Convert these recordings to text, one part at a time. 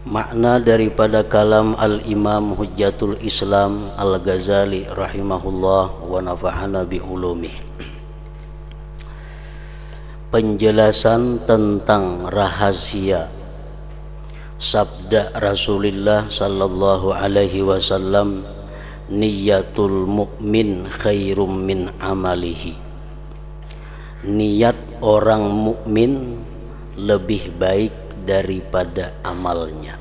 Makna daripada kalam Al-Imam Hujjatul Islam Al-Ghazali rahimahullah wa nafa'ana bi ulumih. Penjelasan tentang rahasia sabda Rasulullah sallallahu alaihi wasallam, niyatul mu'min khairum min amalihi. Niat orang mukmin lebih baik daripada amalnya.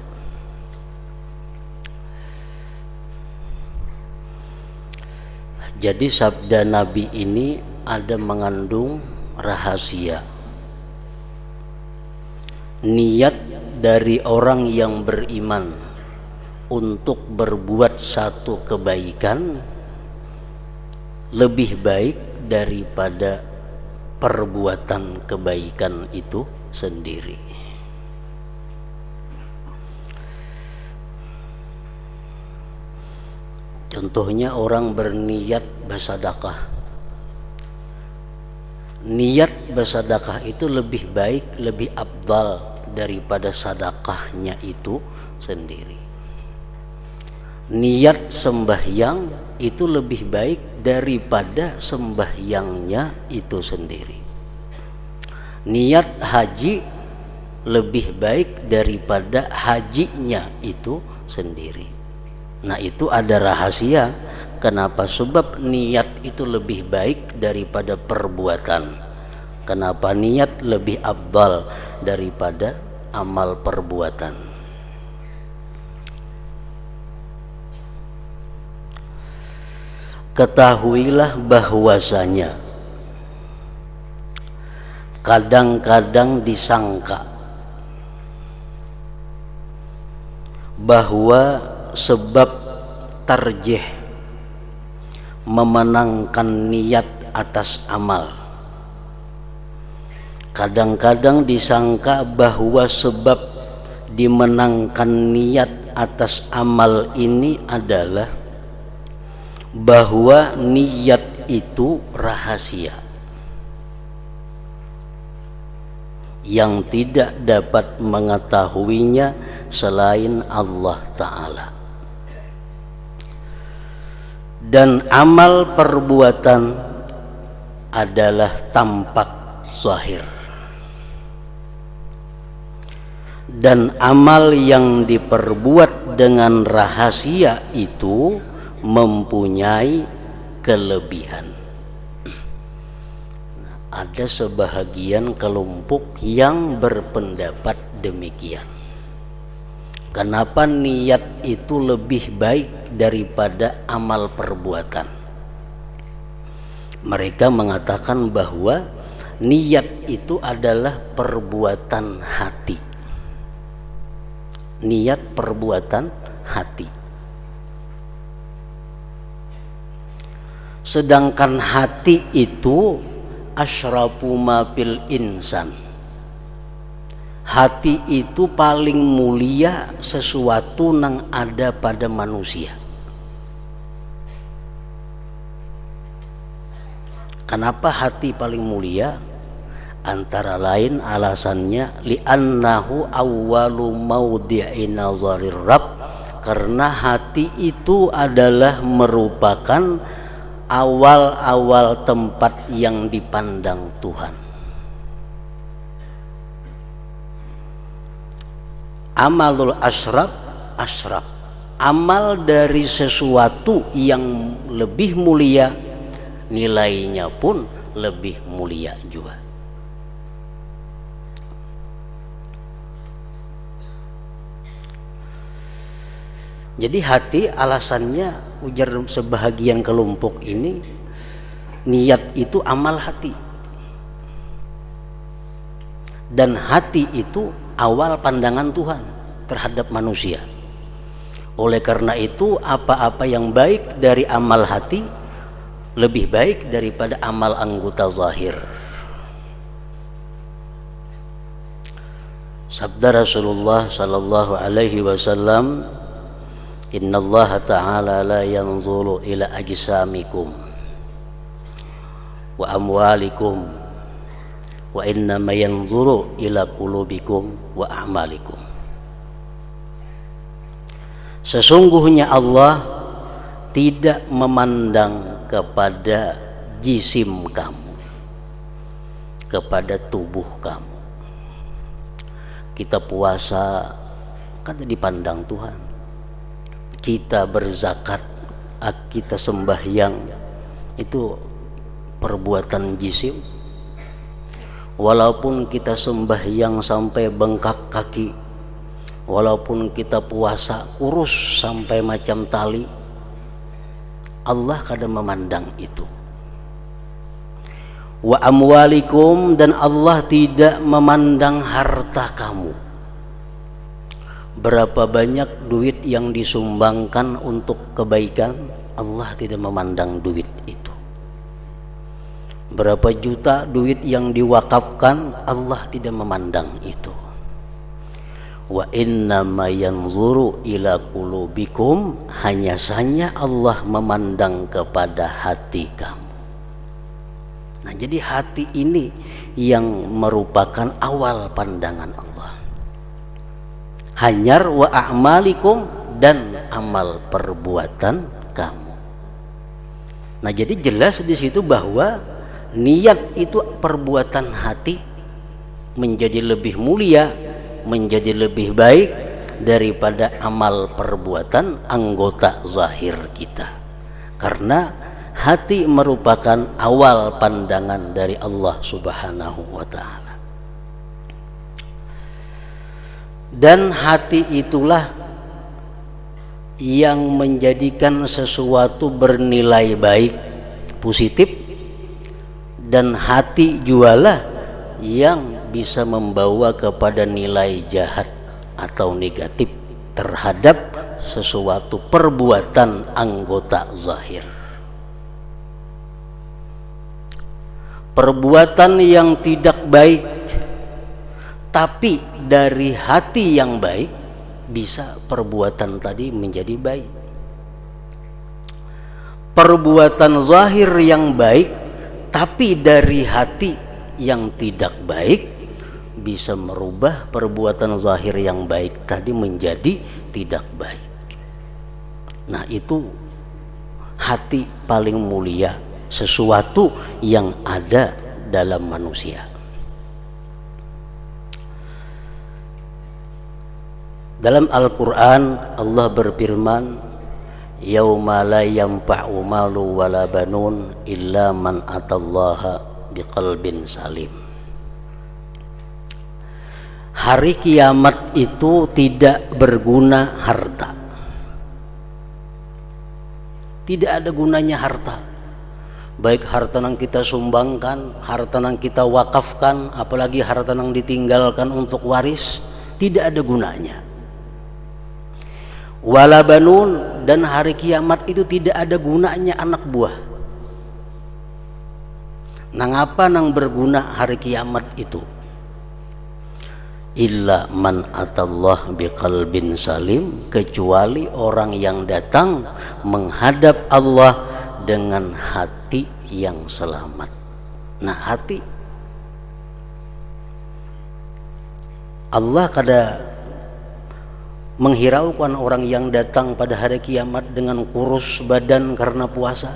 Jadi sabda Nabi ini ada mengandung rahasia. Niat dari orang yang beriman untuk berbuat satu kebaikan lebih baik daripada perbuatan kebaikan itu sendiri. Contohnya orang berniat bersedekah. Niat bersedekah itu lebih baik, lebih afdal daripada sedekahnya itu sendiri. Niat sembahyang itu lebih baik daripada sembahyangnya itu sendiri. Niat haji lebih baik daripada hajinya itu sendiri. Nah, itu ada rahasia. Kenapa? Sebab niat itu lebih baik daripada perbuatan. Kenapa niat lebih afdal daripada amal perbuatan? Ketahuilah bahwasanya kadang-kadang disangka bahwa sebab tarjih memenangkan niat atas amal. Kadang-kadang disangka bahwa sebab dimenangkan niat atas amal ini adalah bahwa niat itu rahasia yang tidak dapat mengetahuinya selain Allah Ta'ala. Dan amal perbuatan adalah tampak zahir, dan amal yang diperbuat dengan rahasia itu mempunyai kelebihan. Ada sebahagian kelompok yang berpendapat demikian. Kenapa niat itu lebih baik daripada amal perbuatan? Mereka mengatakan bahwa niat itu adalah perbuatan hati. Niat perbuatan hati. Sedangkan hati itu asyrafu ma fil insan. Hati itu paling mulia sesuatu yang ada pada manusia. Kenapa hati paling mulia? Antara lain alasannya li'annahu awwalu maudhi'i nazarir Rabb, karena hati itu adalah merupakan awal-awal tempat yang dipandang Tuhan. Amalul asyraf, amal dari sesuatu yang lebih mulia, nilainya pun lebih mulia juga. Jadi hati alasannya, ujar sebahagian kelompok ini, niat itu amal hati, dan hati itu awal pandangan Tuhan terhadap manusia. Oleh karena itu apa-apa yang baik dari amal hati lebih baik daripada amal anggota zahir. Sabda Rasulullah sallallahu alaihi wasallam, innallaha ta'ala la yanzuru ila ajsamikum wa amwalikum wa innama yanzuru ila qulubikum wa a'malikum. Sesungguhnya Allah tidak memandang kepada jisim kamu, kepada tubuh kamu. Kita puasa kan dipandang Tuhan, kita berzakat, kita sembahyang, itu perbuatan jisim. Walaupun kita sembahyang sampai bengkak kaki, walaupun kita puasa kurus sampai macam tali, Allah kadang memandang itu. Wa amwalikum, dan Allah tidak memandang harta kamu. Berapa banyak duit yang disumbangkan untuk kebaikan, Allah tidak memandang duit itu. Berapa juta duit yang diwakafkan, Allah tidak memandang itu. Wa innama yanzuru ila qulubikum, hanya saja Allah memandang kepada hati kamu. Nah, jadi hati ini yang merupakan awal pandangan Allah. Hanyar wa a'malikum, dan amal perbuatan kamu. Nah, jadi jelas di situ bahwa niat itu perbuatan hati menjadi lebih mulia, menjadi lebih baik daripada amal perbuatan anggota zahir kita. Karena hati merupakan awal pandangan dari Allah Subhanahu wa ta'ala. Dan hati itulah yang menjadikan sesuatu bernilai baik, positif, dan hati jualah yang bisa membawa kepada nilai jahat atau negatif terhadap sesuatu perbuatan anggota zahir. Perbuatan yang tidak baik tapi dari hati yang baik, bisa perbuatan tadi menjadi baik. Perbuatan zahir yang baik tapi dari hati yang tidak baik, bisa merubah perbuatan zahir yang baik tadi menjadi tidak baik. Nah, itu hati paling mulia, sesuatu yang ada dalam manusia. Dalam Al-Quran Allah berfirman, yauma la yanfa'u malu wala banun illa man atallaha biqalbin salim. Hari kiamat itu tidak berguna harta. Tidak ada gunanya harta. Baik harta yang kita sumbangkan, harta yang kita wakafkan, apalagi harta yang ditinggalkan untuk waris, tidak ada gunanya. Wala banun, dan hari kiamat itu tidak ada gunanya anak buah. Nang apa nang berguna hari kiamat itu? Illa man atallah biqalbin salim, kecuali orang yang datang menghadap Allah dengan hati yang selamat. Nah, hati Allah kada menghiraukan orang yang datang pada hari kiamat dengan kurus badan karena puasa.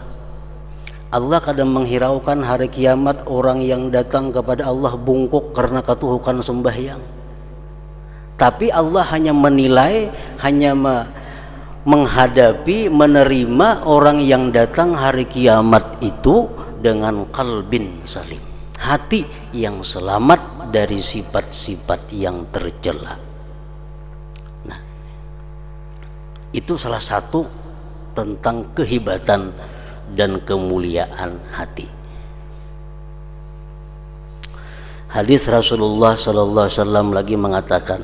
Allah kadang menghiraukan hari kiamat orang yang datang kepada Allah bungkuk karena katuhukan sembahyang. Tapi Allah hanya menilai, hanya menghadapi, menerima orang yang datang hari kiamat itu dengan qalbin salim, hati yang selamat dari sifat-sifat yang tercela. Nah, itu salah satu tentang kehebatan dan kemuliaan hati. Hadis Rasulullah sallallahu alaihi wasallam lagi mengatakan,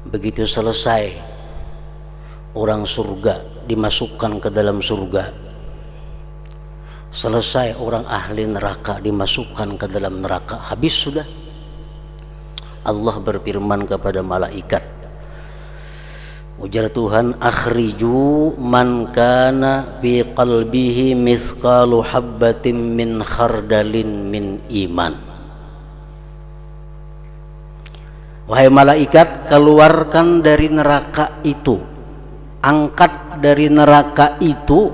begitu selesai orang surga dimasukkan ke dalam surga, selesai orang ahli neraka dimasukkan ke dalam neraka, habis sudah, Allah berfirman kepada malaikat, ujar Tuhan, akhriju man kana fi qalbihi mithqalu habbatin min khardalin min iman. Wahai malaikat, keluarkan dari neraka itu angkat dari neraka itu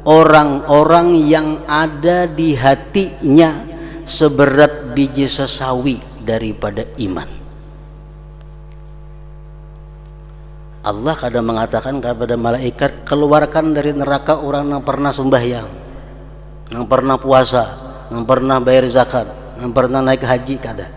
orang-orang yang ada di hatinya seberat biji sesawi daripada iman. Allah kadang mengatakan kepada malaikat, keluarkan dari neraka orang yang pernah sembahyang, yang pernah puasa, yang pernah bayar zakat, yang pernah naik haji, kada.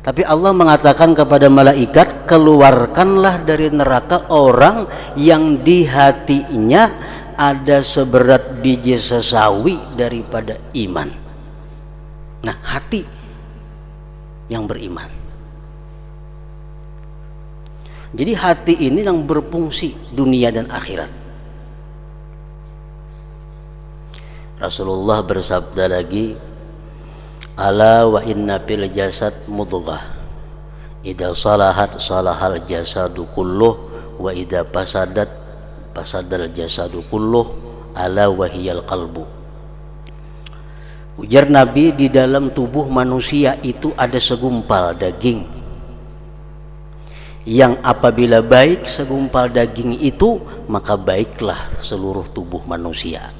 Tapi Allah mengatakan kepada malaikat, keluarkanlah dari neraka orang yang di hatinya ada seberat biji sesawi daripada iman. Nah, hati yang beriman. Jadi hati ini yang berfungsi dunia dan akhirat. Rasulullah bersabda lagi, ala wa inna fil jasad mudghah idza salahat salahal jasadu kulluh wa idza fasadat fasadal jasadu kulluh ala wahiyal qalbu. Ujar Nabi, di dalam tubuh manusia itu ada segumpal daging yang apabila baik segumpal daging itu, maka baiklah seluruh tubuh manusia.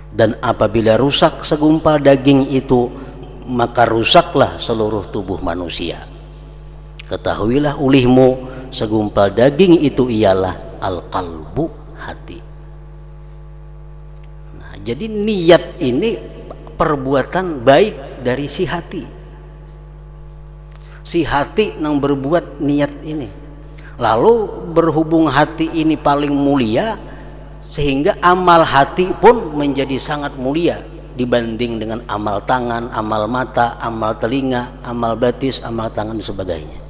Dan apabila rusak segumpal daging itu, maka rusaklah seluruh tubuh manusia. Ketahuilah ulihmu, segumpal daging itu ialah al-qalbu, hati. Nah, jadi niat ini perbuatan baik dari si hati. Si hati yang berbuat niat ini. Lalu berhubung hati ini paling mulia, sehingga amal hati pun menjadi sangat mulia dibanding dengan amal tangan, amal mata, amal telinga, amal batis, amal tangan dan sebagainya.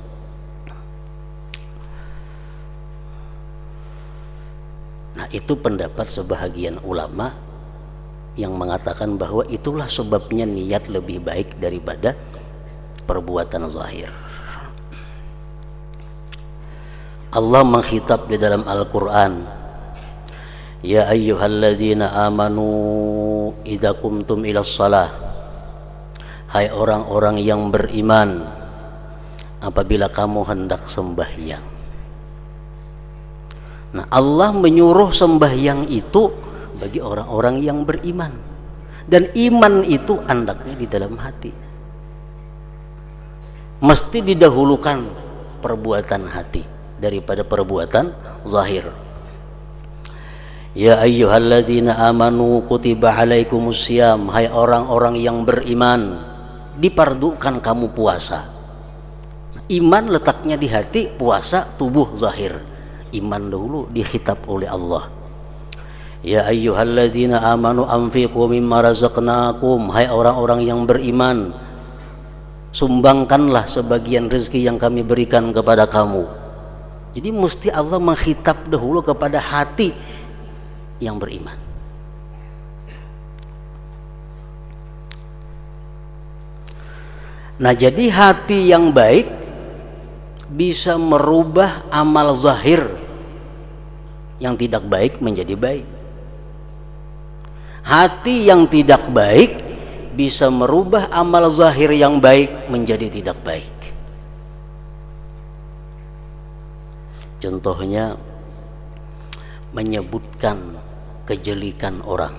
Nah, itu pendapat sebahagian ulama yang mengatakan bahwa itulah sebabnya niat lebih baik daripada perbuatan zahir. Allah mengkhitab di dalam Al-Quran, ya ayyuhalladzina amanu idza qumtum ilas shalah, hai orang-orang yang beriman, apabila kamu hendak sembahyang. Nah, Allah menyuruh sembahyang itu bagi orang-orang yang beriman, dan iman itu andaknya di dalam hati. Mesti didahulukan perbuatan hati daripada perbuatan zahir. Ya ayyuhalladzina amanu kutiba alaikumusiyam, hai orang-orang yang beriman, dipardukan kamu puasa. Iman letaknya di hati, puasa tubuh zahir. Iman dahulu dikhitab oleh Allah. Ya ayyuhalladzina amanu anfiqu mimma razaqnakum, hai orang-orang yang beriman, sumbangkanlah sebagian rezeki yang kami berikan kepada kamu. Jadi mesti Allah mengkhitab dahulu kepada hati yang beriman. Nah, jadi hati yang baik bisa merubah amal zahir yang tidak baik menjadi baik. Hati yang tidak baik bisa merubah amal zahir yang baik menjadi tidak baik. Contohnya menyebutkan kejelikan orang.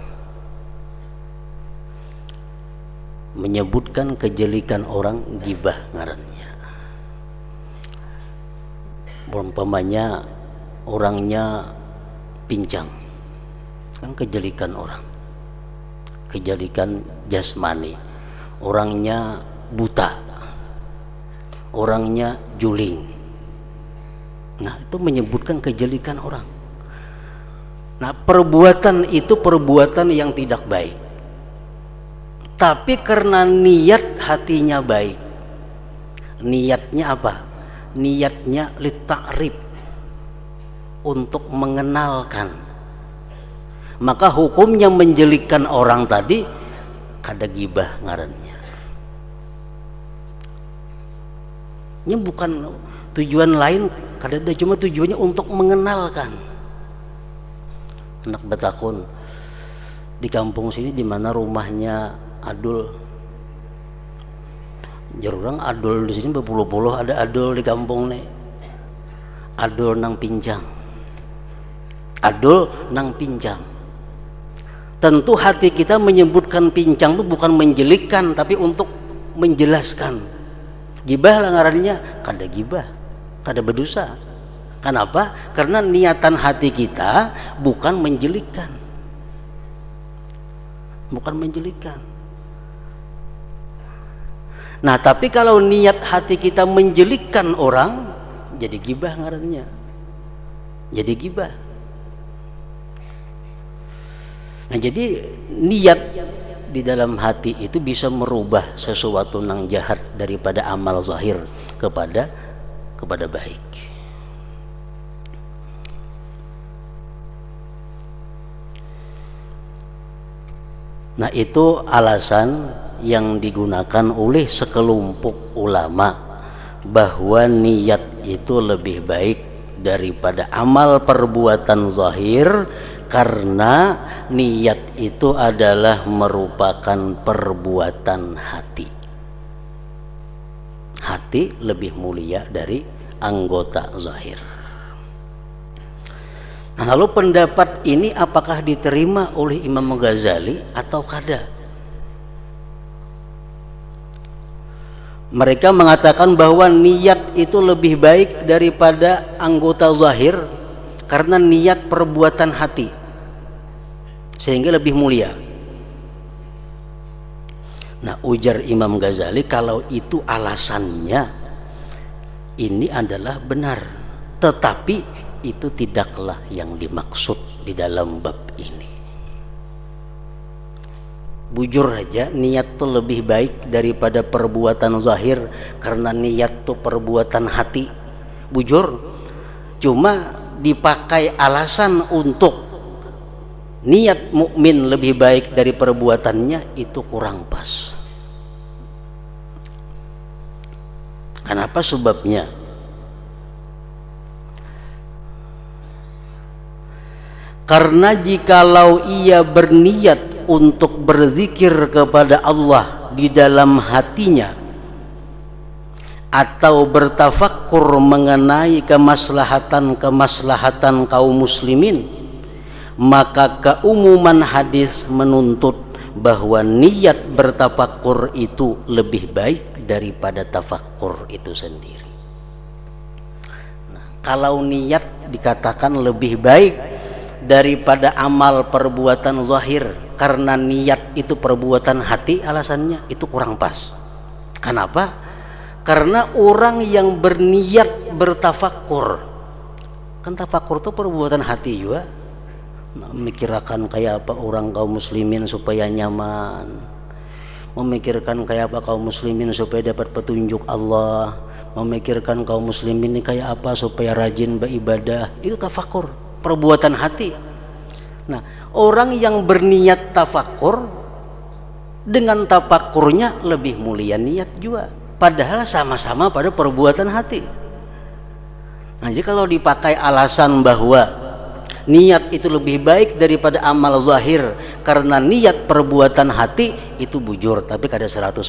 Menyebutkan kejelikan orang, gibah ngarannya. Umpamanya orangnya pincang, kan kejelikan orang. Kejelikan jasmani. Orangnya buta, orangnya juling. Nah, itu menyebutkan kejelikan orang. Nah, perbuatan itu perbuatan yang tidak baik, tapi karena niat hatinya baik. Niatnya apa? Niatnya litta'rif, untuk mengenalkan. Maka hukumnya menjelikkan orang tadi kada gibah ngarannya. Ini bukan tujuan lain, kada ada, cuma tujuannya untuk mengenalkan. Anak betakun di kampung sini, di mana rumahnya Adul. Jarang Adul di sini berpuluh-puluh ada Adul di kampung nih. Adul nang pinjang. adul nang pincang. Tentu hati kita menyebutkan pincang itu bukan menjelikkan, tapi untuk menjelaskan. Gibah lah ngarannya, kada gibah, kada berdosa. Kenapa? Karena niatan hati kita bukan menjelikkan, bukan menjelikkan. Nah, tapi kalau niat hati kita menjelikkan orang, jadi gibah ngarannya, jadi gibah. Nah, jadi niat di dalam hati itu bisa merubah sesuatu nang jahat daripada amal zahir kepada baik. Nah, itu alasan yang digunakan oleh sekelompok ulama bahwa niat itu lebih baik daripada amal perbuatan zahir, karena niat itu adalah merupakan perbuatan hati. Hati lebih mulia dari anggota zahir. Nah, lalu pendapat ini apakah diterima oleh Imam Ghazali atau kada? Mereka mengatakan bahwa niat itu lebih baik daripada anggota zahir karena niat perbuatan hati, sehingga lebih mulia. Nah, ujar Imam Ghazali, kalau itu alasannya, ini adalah benar, tetapi itu tidaklah yang dimaksud di dalam bab ini. Bujur aja, niat tuh lebih baik daripada perbuatan zahir karena niat tuh perbuatan hati. Bujur, cuma dipakai alasan untuk niat mukmin lebih baik dari perbuatannya, itu kurang pas. Kenapa sebabnya? Karena jikalau ia berniat untuk berzikir kepada Allah di dalam hatinya atau bertafakkur mengenai kemaslahatan kaum muslimin, maka keumuman hadis menuntut bahwa niat bertafakkur itu lebih baik daripada tafakkur itu sendiri. Nah, kalau niat dikatakan lebih baik daripada amal perbuatan zahir karena niat itu perbuatan hati, alasannya itu kurang pas. Kenapa? Karena orang yang berniat bertafakkur, kan tafakkur itu perbuatan hati juga, memikirkan kayak apa orang kaum muslimin supaya nyaman, memikirkan kayak apa kaum muslimin supaya dapat petunjuk Allah, memikirkan kaum muslimin ini kayak apa supaya rajin beribadah, itu tafakkur, perbuatan hati. Nah, orang yang berniat tafakkur dengan tafakkurnya lebih mulia niat juga, padahal sama-sama pada perbuatan hati. Nah, jadi kalau dipakai alasan bahwa niat itu lebih baik daripada amal zahir karena niat perbuatan hati, itu bujur, tapi kada 100%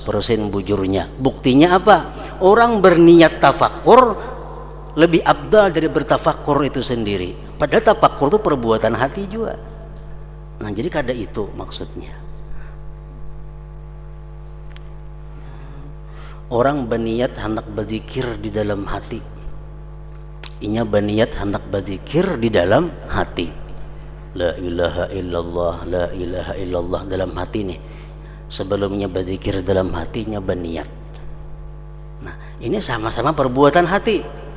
bujurnya. Buktinya apa? Orang berniat tafakkur lebih afdal dari bertafakkur itu sendiri, padahal tafakkur itu perbuatan hati juga. Nah, jadi kada itu maksudnya. Orang berniat hendak berzikir di dalam hati, inya berniat hendak berzikir di dalam hati, la ilaha illallah, la ilaha illallah dalam hati nih. Sebelumnya berzikir dalam hatinya berniat. Nah, ini sama-sama perbuatan hati.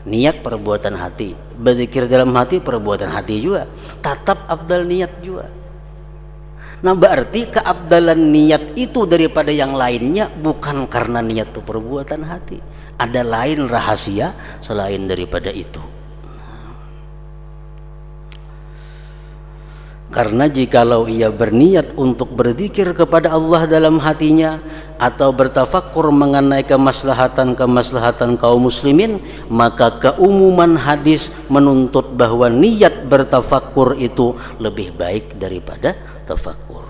Niat perbuatan hati, berzikir dalam hati perbuatan hati juga, tetap afdal niat juga. Nah, berarti keabdalan niat itu daripada yang lainnya bukan karena niat itu perbuatan hati, ada lain rahasia selain daripada itu. Karena jikalau ia berniat untuk berzikir kepada Allah dalam hatinya atau bertafakkur mengenai kemaslahatan kaum muslimin, maka keumuman hadis menuntut bahwa niat bertafakkur itu lebih baik daripada tafakkur.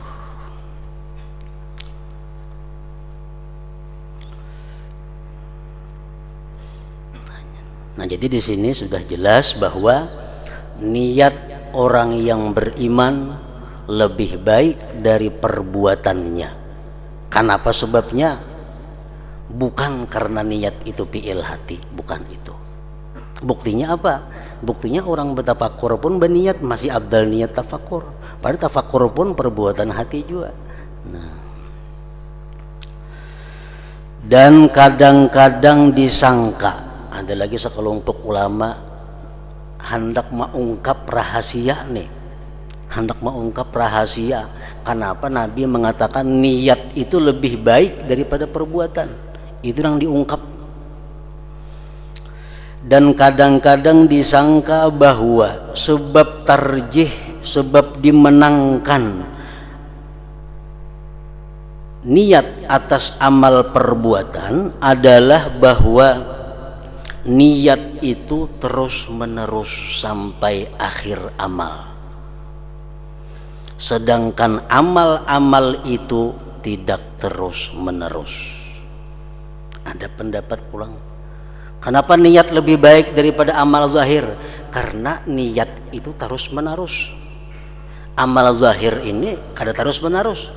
Nah, jadi di sini sudah jelas bahwa niat orang yang beriman lebih baik dari perbuatannya. Kenapa sebabnya? Bukan karena niat itu fi'il hati, bukan itu. Buktinya apa? Buktinya orang bertafakur pun berniat masih abdal niat tafakur. Padahal tafakur pun perbuatan hati juga. Nah. Dan kadang-kadang disangka, ada lagi sekelompok ulama hendak mengungkap rahasia nih, hendak mengungkap rahasia. Kenapa Nabi mengatakan niat itu lebih baik daripada perbuatan? Itu yang diungkap. Dan kadang-kadang disangka bahwa sebab tarjih, sebab dimenangkan niat atas amal perbuatan adalah bahwa niat itu terus menerus sampai akhir amal, sedangkan amal-amal itu tidak terus menerus. Ada pendapat pulang, kenapa niat lebih baik daripada amal zahir? Karena niat itu terus menerus, amal zahir ini kada terus menerus.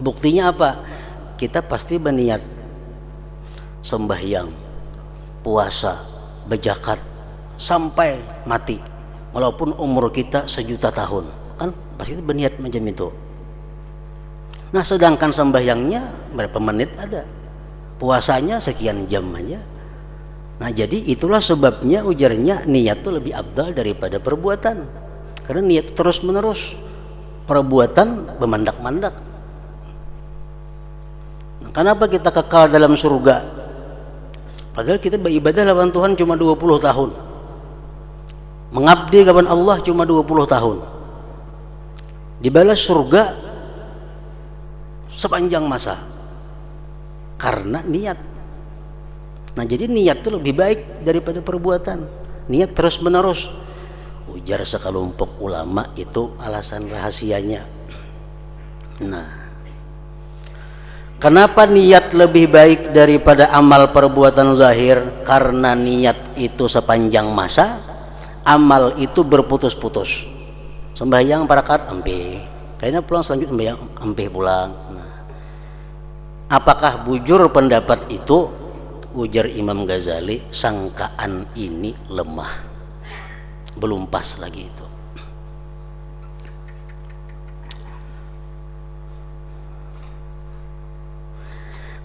Buktinya apa? Kita pasti berniat sembahyang, puasa, berzakat sampai mati, walaupun umur kita 1.000.000 tahun, kan pasti berniat macam itu. Nah, sedangkan sembahyangnya berapa menit ada, puasanya sekian jam aja. Nah, jadi itulah sebabnya ujarnya niat itu lebih abdal daripada perbuatan, karena niat terus menerus, perbuatan memandak-mandak. Kenapa kita kekal dalam surga? Padahal kita beribadah lawan Tuhan cuma 20 tahun. Mengabdi lawan Allah cuma 20 tahun. Dibalas surga sepanjang masa. Karena niat. Nah, jadi niat itu lebih baik daripada perbuatan. Niat terus menerus. Ujar sekelompok ulama itu alasan rahasianya. Nah, kenapa niat lebih baik daripada amal perbuatan zahir? Karena niat itu sepanjang masa, amal itu berputus-putus. Sembahyang parakat empe, kayaknya pulang selanjutnya sembahyang empe pulang. Nah, apakah bujur pendapat itu? Ujar Imam Ghazali, sangkaan ini lemah, belum pas lagi itu.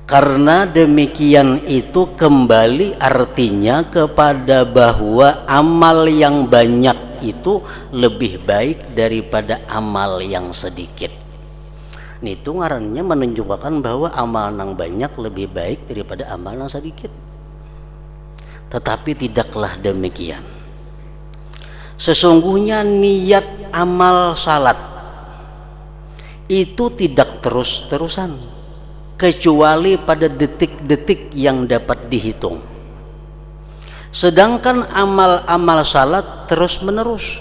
Karena demikian itu kembali artinya kepada bahwa amal yang banyak itu lebih baik daripada amal yang sedikit. Itu ngarannya menunjukkan bahwa amal yang banyak lebih baik daripada amal yang sedikit. Tetapi tidaklah demikian. Sesungguhnya niat amal salat itu tidak terus-terusan, kecuali pada detik-detik yang dapat dihitung. Sedangkan amal-amal salat terus menerus.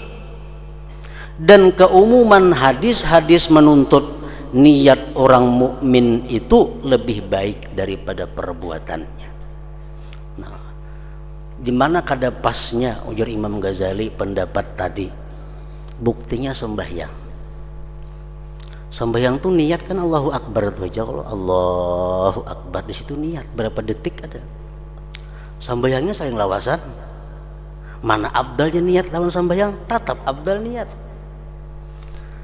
Dan keumuman hadis-hadis menuntut niat orang mukmin itu lebih baik daripada perbuatannya. Nah, di mana kada pasnya ujar Imam Ghazali pendapat tadi? Buktinya sembahyang. Sembahyang tuh niat kan Allahu Akbar tuh aja, kalau Allahu Akbar di situ niat berapa detik ada. Sembahyangnya saling lawasan. Mana abdalnya niat lawan sembahyang? Tetap abdal niat.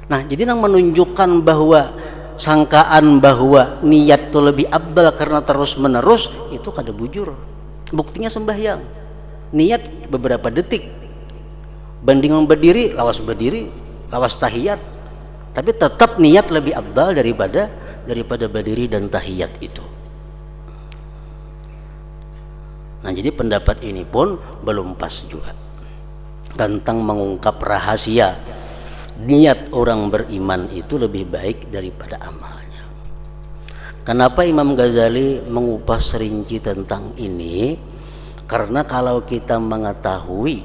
Nah, jadi yang menunjukkan bahwa sangkaan bahwa niat itu lebih abdal karena terus menerus itu kada bujur. Buktinya sembahyang. Niat beberapa detik. Banding berdiri, lawas tahiyat. Tapi tetap niat lebih abdal daripada berdiri dan tahiyat itu. Nah, jadi pendapat ini pun belum pas juga tentang mengungkap rahasia niat orang beriman itu lebih baik daripada amalnya. Kenapa Imam Ghazali mengupas rinci tentang ini? Karena kalau kita mengetahui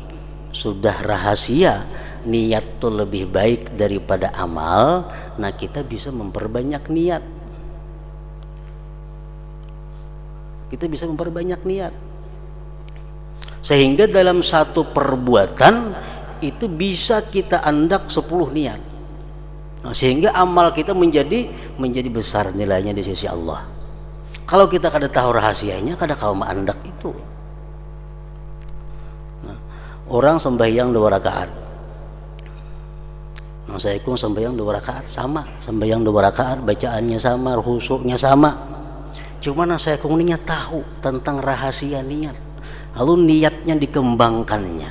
sudah rahasia niat itu lebih baik daripada amal, nah kita bisa memperbanyak niat. Kita bisa memperbanyak niat. Sehingga dalam satu perbuatan itu bisa kita andak 10 niat. Nah, sehingga amal kita menjadi besar nilainya di sisi Allah. Kalau kita kada tahu rahasianya, kada kau andak itu. Nah, orang sembahyang 2 rakaat. Nah, saya ikut sembahyang 2 rakaat sama, sembahyang 2 rakaat bacaannya sama, khusyuknya sama. Cuma saya kuningnya tahu tentang rahasia niat, lalu niatnya dikembangkannya.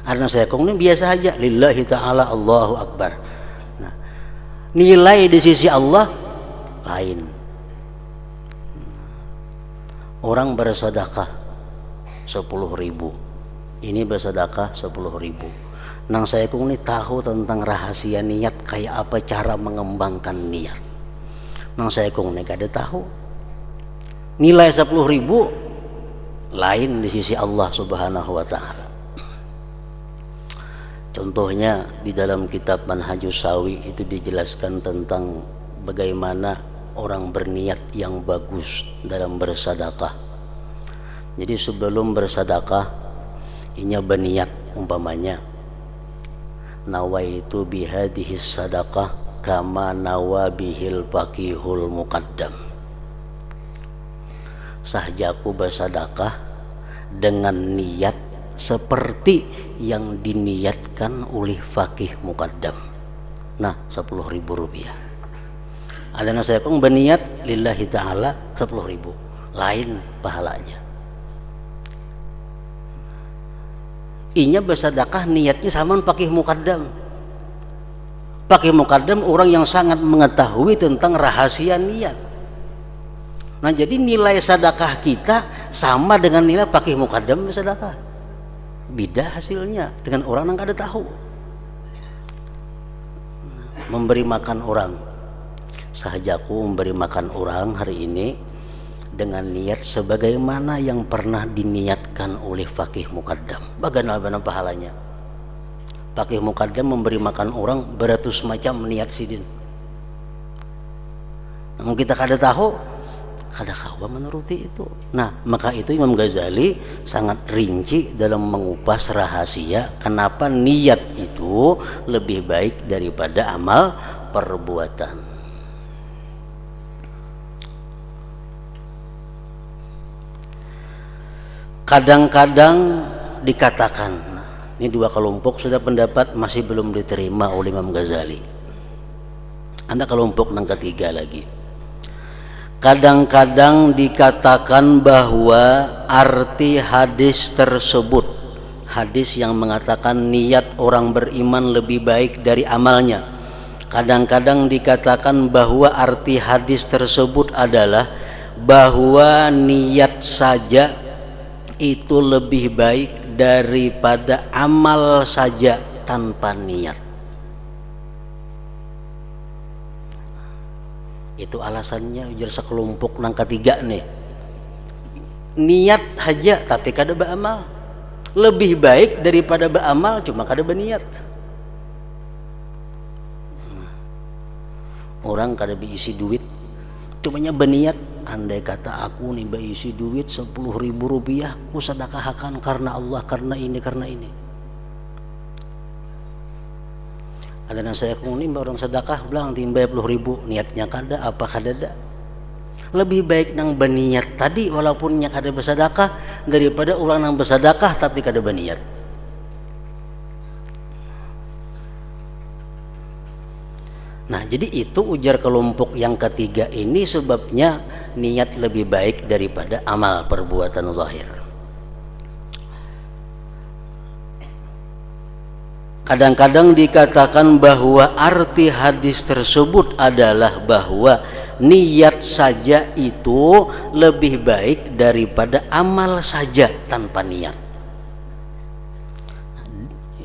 Karena saya kuningnya biasa aja, lillahi ta'ala Allahu Akbar. Nah, nilai di sisi Allah lain. Orang bersedekah 10.000, ini bersedekah 10.000. Nang saya kuningnya tahu tentang rahasia niat, kayak apa cara mengembangkan niat. Nang saya kuningnya kada tahu. Nilai 10.000 lain di sisi Allah Subhanahu wa taala. Contohnya di dalam kitab Manhajus Sawi itu dijelaskan tentang bagaimana orang berniat yang bagus dalam bersedekah. Jadi sebelum bersedekah inya berniat, umpamanya nawaitu bihadhihi sadaqah kama nawa bihil faqihul muqaddam. Sahjaku bersedekah dengan niat seperti yang diniatkan oleh faqih muqaddam. Nah, 10.000 rupiah. Ada saya pun berniat lillahi ta'ala 10.000, lain pahalanya. Inya bersedekah niatnya sama faqih muqaddam. Faqih muqaddam orang yang sangat mengetahui tentang rahasia niat. Nah, jadi nilai sedekah kita sama dengan nilai faqih muqaddam bersedekah. Beda hasilnya dengan orang yang kada tahu. Memberi makan orang, sahajaku memberi makan orang hari ini dengan niat sebagaimana yang pernah diniatkan oleh faqih muqaddam. Bagaimana pahalanya? Faqih muqaddam memberi makan orang beratus macam niat sidin. Namun kita kada tahu, kada kawa menuruti itu. Nah, maka itu Imam Ghazali sangat rinci dalam mengupas rahasia kenapa niat itu lebih baik daripada amal perbuatan. Kadang-kadang dikatakan, ini 2 kelompok sudah pendapat masih belum diterima oleh Imam Ghazali. Ada kelompok yang ketiga lagi. Kadang-kadang dikatakan bahwa arti hadis tersebut, hadis yang mengatakan niat orang beriman lebih baik dari amalnya, kadang-kadang dikatakan bahwa arti hadis tersebut adalah bahwa niat saja itu lebih baik daripada amal saja tanpa niat. Itu alasannya ujar sekelompok nang ketiga nih. Niat aja tapi kada beramal lebih baik daripada beramal cuma kada berniat. Orang kada diisi duit cumanya berniat, andai kata aku nih berisi duit 10.000 rupiah ku sedekahkan karena Allah, karena ini. Ada yang saya kuning orang sedekah bilang timba 10.000, niatnya kada apa kada ada. Lebih baik nang berniat tadi walaupun nya kada bersedekah daripada orang nang bersedekah tapi kada berniat. Nah, jadi itu ujar kelompok yang ketiga ini sebabnya niat lebih baik daripada amal perbuatan zahir. Kadang-kadang dikatakan bahwa arti hadis tersebut adalah bahwa niat saja itu lebih baik daripada amal saja tanpa niat.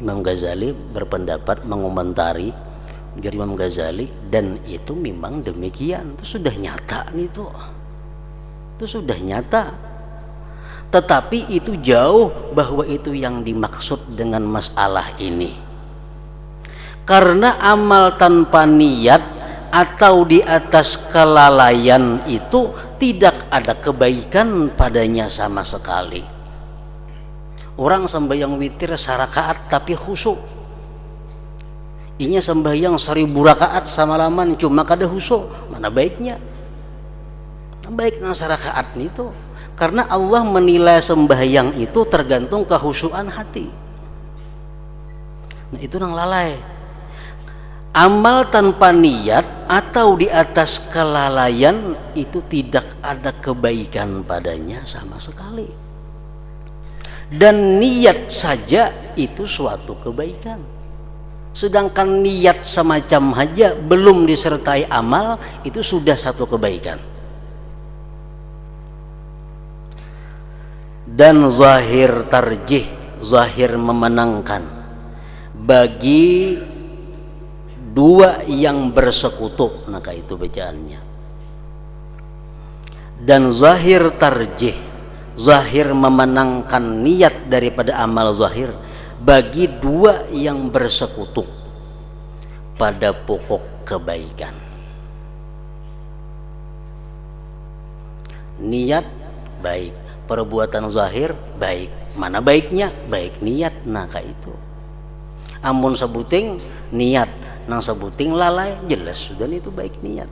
Imam Ghazali berpendapat mengomentari dari Imam Ghazali, dan itu memang demikian, itu sudah nyata nih itu sudah nyata. Tetapi itu jauh bahwa itu yang dimaksud dengan masalah ini, karena amal tanpa niat atau di atas kelalaian itu tidak ada kebaikan padanya sama sekali. Orang sembahyang witir sarakaat tapi khusyuk. Inya sembahyang 1000 rakaat samalaman cuma kada khusyuk. Mana baiknya? Baik nang sarakaat itu. Karena Allah menilai sembahyang itu tergantung kehusyuan hati. Nah, itu nang lalai. Amal tanpa niat atau di atas kelalaian itu tidak ada kebaikan padanya sama sekali. Dan niat saja itu suatu kebaikan. Sedangkan niat semacam aja belum disertai amal itu sudah satu kebaikan. Dan zahir tarjih, zahir memenangkan bagi dua yang bersekutu, maka itu bacaannya. Dan zahir tarjih, zahir memenangkan niat daripada amal zahir bagi dua yang bersekutu pada pokok kebaikan. Niat baik, perbuatan zahir baik. Mana baiknya? Baik niat. Nah itu amun sebuting niat nang sebuting lalai, jelas sudah itu baik niat.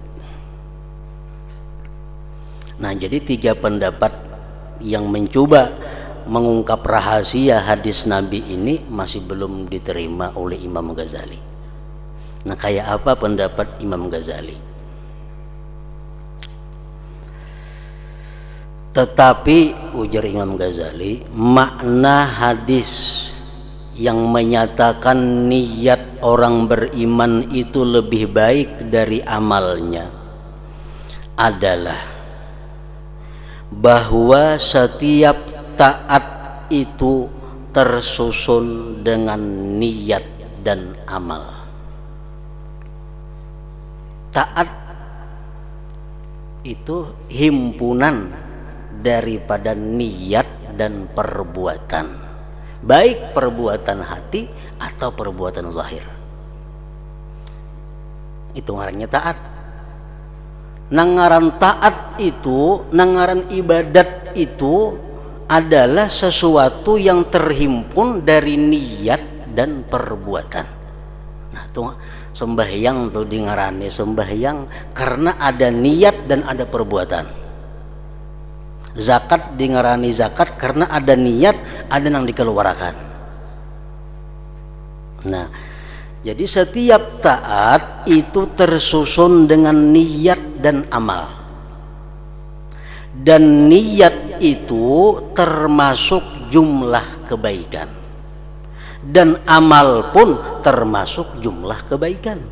Nah jadi 3 pendapat yang mencoba mengungkap rahasia hadis Nabi ini masih belum diterima oleh Imam Ghazali. Nah kayak apa pendapat Imam Ghazali? Tetapi ujar Imam Ghazali, makna hadis yang menyatakan niat orang beriman itu lebih baik dari amalnya adalah bahwa setiap taat itu tersusun dengan niat dan amal. Taat itu himpunan daripada niat dan perbuatan, baik perbuatan hati atau perbuatan zahir. Itu ngarannya taat. Nangaran taat itu, nangaran ibadat itu adalah sesuatu yang terhimpun dari niat dan perbuatan. Nah itu sembahyang tuh di ngarani sembahyang karena ada niat dan ada perbuatan. Zakat di ngarani zakat karena ada niat, ada yang dikeluarkan. Nah jadi setiap taat itu tersusun dengan niat dan amal. Dan niat itu termasuk jumlah kebaikan. Dan amal pun termasuk jumlah kebaikan.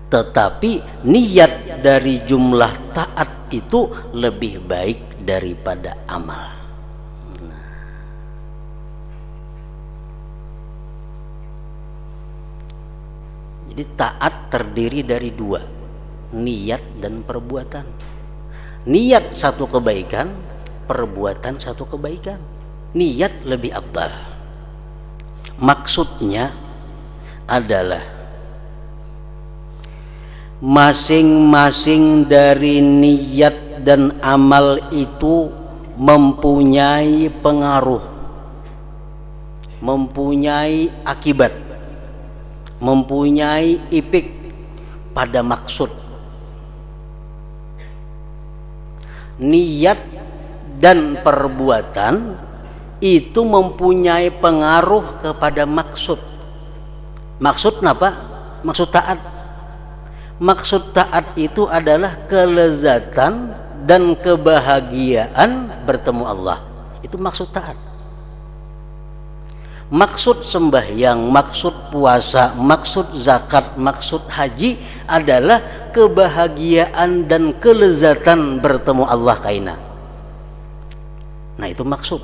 Tetapi niat dari jumlah taat itu lebih baik daripada amal. Jadi taat terdiri dari 2, niat dan perbuatan. Niat satu kebaikan, perbuatan satu kebaikan. Niat lebih afdal. Maksudnya adalah masing-masing dari niat dan amal itu mempunyai pengaruh, mempunyai akibat, mempunyai efek pada maksud. Niat dan perbuatan itu mempunyai pengaruh kepada maksud. Maksud apa? Maksud taat. Maksud taat itu adalah kelezatan dan kebahagiaan bertemu Allah. Itu maksud taat. Maksud sembahyang, maksud puasa, maksud zakat, maksud haji adalah kebahagiaan dan kelezatan bertemu Allah kaina. Nah itu maksud.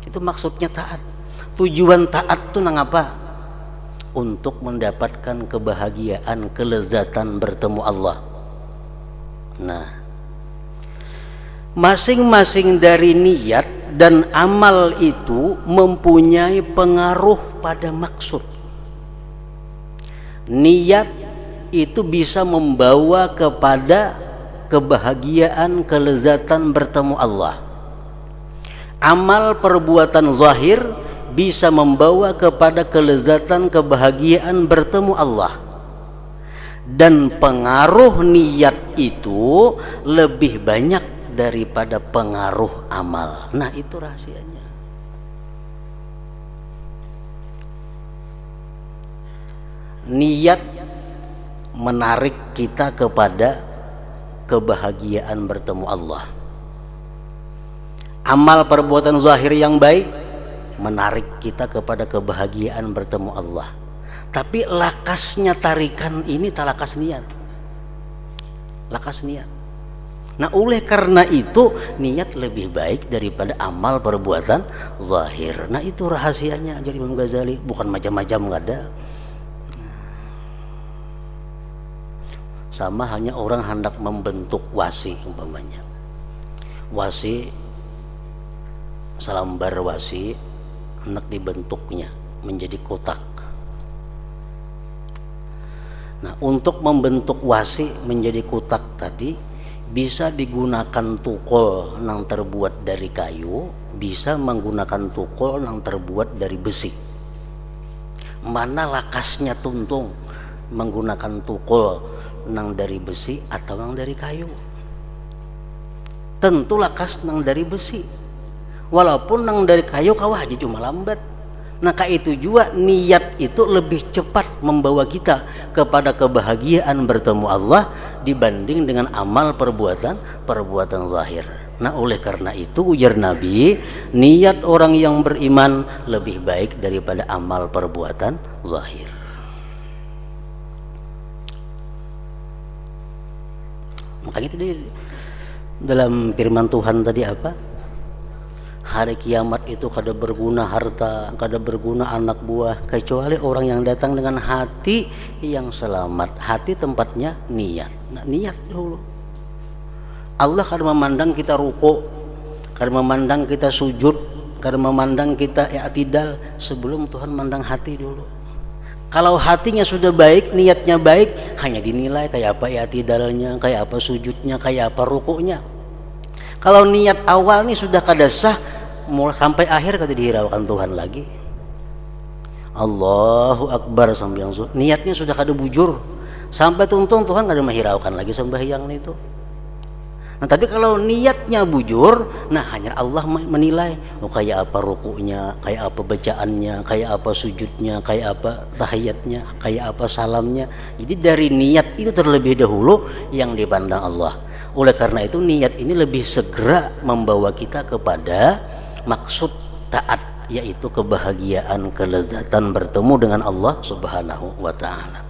Itu maksudnya taat. Tujuan taat itu nang apa? Untuk mendapatkan kebahagiaan, kelezatan bertemu Allah. Nah masing-masing dari niat dan amal itu mempunyai pengaruh pada maksud. Niat itu bisa membawa kepada kebahagiaan, kelezatan bertemu Allah. Amal perbuatan zahir bisa membawa kepada kelezatan, kebahagiaan bertemu Allah. Dan pengaruh niat itu lebih banyak daripada pengaruh amal. Nah, itu rahasianya. Niat menarik kita kepada kebahagiaan bertemu Allah. Amal perbuatan zahir yang baik menarik kita kepada kebahagiaan bertemu Allah. Tapi lakasnya tarikan ini tak lakas niat. Lakas niat. Nah, oleh karena itu niat lebih baik daripada amal perbuatan zahir. Nah, itu rahasianya jadi Imam Ghazali, bukan macam-macam, nggak ada. Sama hanya orang hendak membentuk wasi umpamanya. Wasi salambar wasi hendak dibentuknya menjadi kotak. Nah, untuk membentuk wasi menjadi kotak tadi bisa digunakan tukul yang terbuat dari kayu, bisa menggunakan tukul yang terbuat dari besi. Mana lakasnya tuntung menggunakan tukul yang dari besi atau yang dari kayu? Tentu lakas yang dari besi. Walaupun yang dari kayu kawah aja cuma lambat. Nah, kayak itu juga niat itu lebih cepat membawa kita kepada kebahagiaan bertemu Allah dibanding dengan amal perbuatan zahir. Nah, oleh karena itu ujar Nabi, niat orang yang beriman lebih baik daripada amal perbuatan zahir. Makanya tadi dalam firman Tuhan tadi apa? Hari kiamat itu kada berguna harta, kada berguna anak buah, kecuali orang yang datang dengan hati yang selamat. Hati tempatnya niat. Nah, niat dulu. Allah kada memandang kita ruku, kada memandang kita sujud, kada memandang kita i'tidal sebelum Tuhan mandang hati dulu. Kalau hatinya sudah baik, niatnya baik, hanya dinilai kayak apa i'tidalnya, kayak apa sujudnya, kayak apa rukuknya. Kalau niat awal nih sudah kada sah, mulai sampai akhir kada dihiraukan Tuhan lagi. Allahu Akbar sampai yang niatnya sudah kada bujur, sampai tuntung Tuhan kada menghiraukan lagi sembahyang itu. Nah, tapi kalau niatnya bujur, nah hanya Allah menilai, oh kayak apa rukuknya, kayak apa bacaannya, kayak apa sujudnya, kayak apa tahiyatnya, kayak apa salamnya. Jadi dari niat itu terlebih dahulu yang dipandang Allah. Oleh karena itu niat ini lebih segera membawa kita kepada maksud taat, yaitu kebahagiaan, kelezatan bertemu dengan Allah Subhanahu wa ta'ala.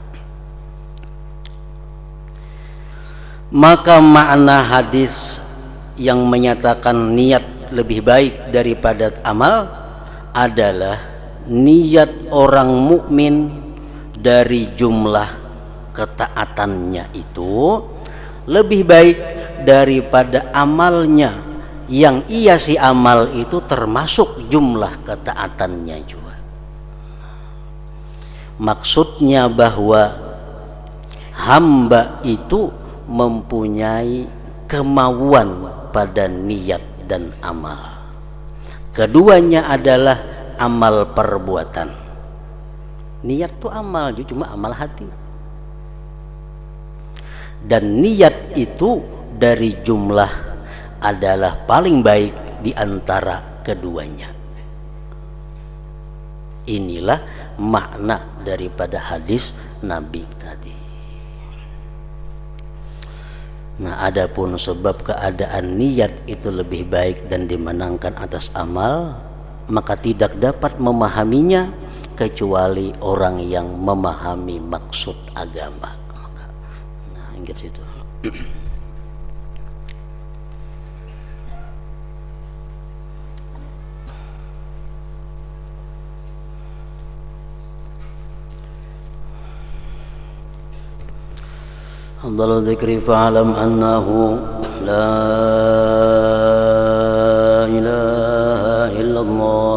Maka makna hadis yang menyatakan niat lebih baik daripada amal adalah niat orang mukmin dari jumlah ketaatannya itu lebih baik daripada amalnya yang ia si amal itu termasuk jumlah ketaatannya juga. Maksudnya bahwa hamba itu mempunyai kemauan pada niat dan amal. Keduanya adalah amal perbuatan. Niat itu amal, cuma amal hati. Dan niat itu dari jumlah adalah paling baik di antara keduanya. Inilah makna daripada hadis Nabi tadi. Nah, adapun sebab keadaan niat itu lebih baik dan dimenangkan atas amal, maka tidak dapat memahaminya kecuali orang yang memahami maksud agama. Nah, ingat situ. أفضل الذكر فاعلم أنه لا إله إلا الله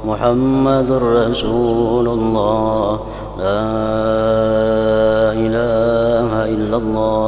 محمد رسول الله لا إله إلا الله